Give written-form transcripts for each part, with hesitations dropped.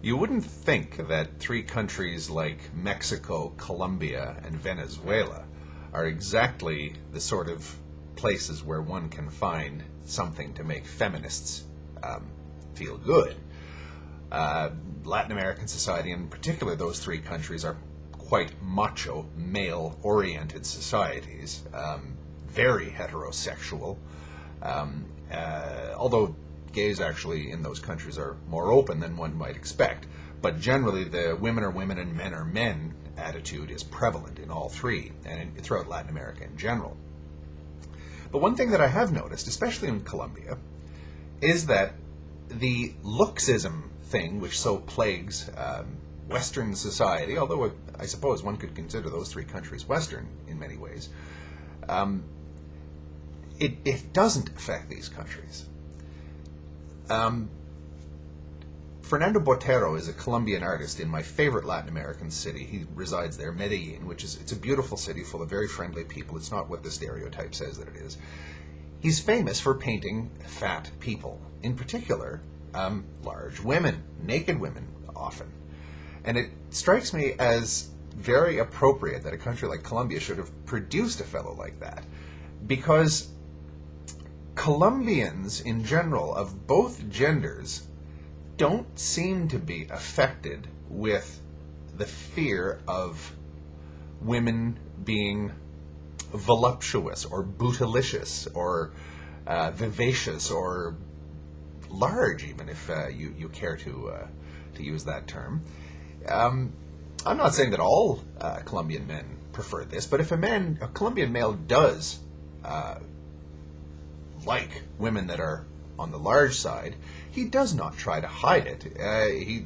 You wouldn't think that three countries like Mexico, Colombia, and Venezuela are exactly the sort of places where one can find something to make feminists feel good. Latin American society, in particular, those three countries are quite macho, male-oriented societies, very heterosexual, although gays actually in those countries are more open than one might expect. But generally the women are women and men are men attitude is prevalent in all three, and throughout Latin America in general. But one thing that I have noticed, especially in Colombia, is that the looksism thing, which so plagues Western society, although I suppose one could consider those three countries Western in many ways, it doesn't affect these countries. Fernando Botero is a Colombian artist in my favorite Latin American city. He resides there, Medellin, it's a beautiful city full of very friendly people. It's not what the stereotype says that it is. He's famous for painting fat people, in particular, large women, naked women often. And it strikes me as very appropriate that a country like Colombia should have produced a fellow like that, because Colombians in general, of both genders, don't seem to be affected with the fear of women being voluptuous or bootylicious or vivacious or large, even if you care to use that term. I'm not saying that all Colombian men prefer this, but if a Colombian male does like women that are on the large side, he does not try to hide it.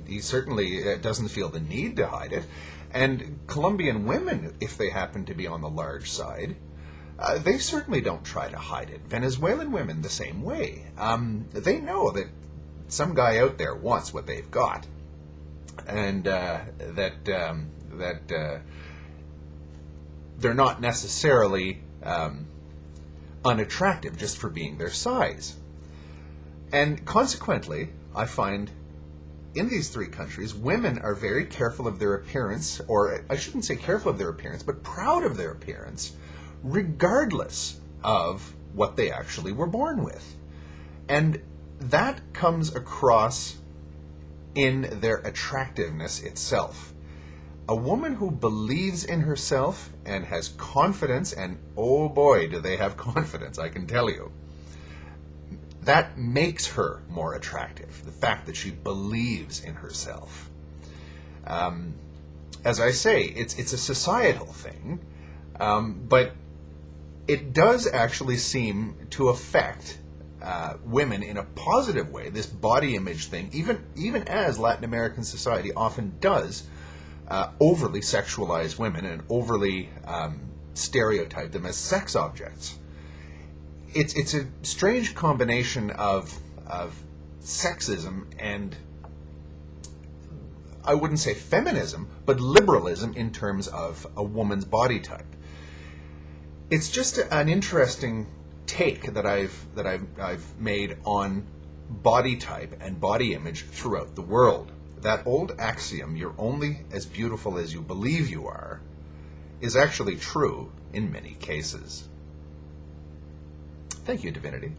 He certainly doesn't feel the need to hide it. And Colombian women, if they happen to be on the large side, they certainly don't try to hide it. Venezuelan women, the same way. They know that some guy out there wants what they've got, and that they're not necessarily unattractive just for being their size. And consequently, I find in these three countries, women are very careful of their appearance, or I shouldn't say careful of their appearance, but proud of their appearance, regardless of what they actually were born with. And that comes across in their attractiveness itself. A woman who believes in herself and has confidence, and oh boy, do they have confidence, I can tell you, that makes her more attractive, the fact that she believes in herself. As I say, it's a societal thing, but it does actually seem to affect women in a positive way, this body image thing, even as Latin American society often does overly sexualize women and overly stereotype them as sex objects. It's a strange combination of sexism and, I wouldn't say feminism, but liberalism in terms of a woman's body type. It's just an interesting take that I've made on body type and body image throughout the world. That old axiom, "you're only as beautiful as you believe you are," is actually true in many cases. Thank you, Divinity.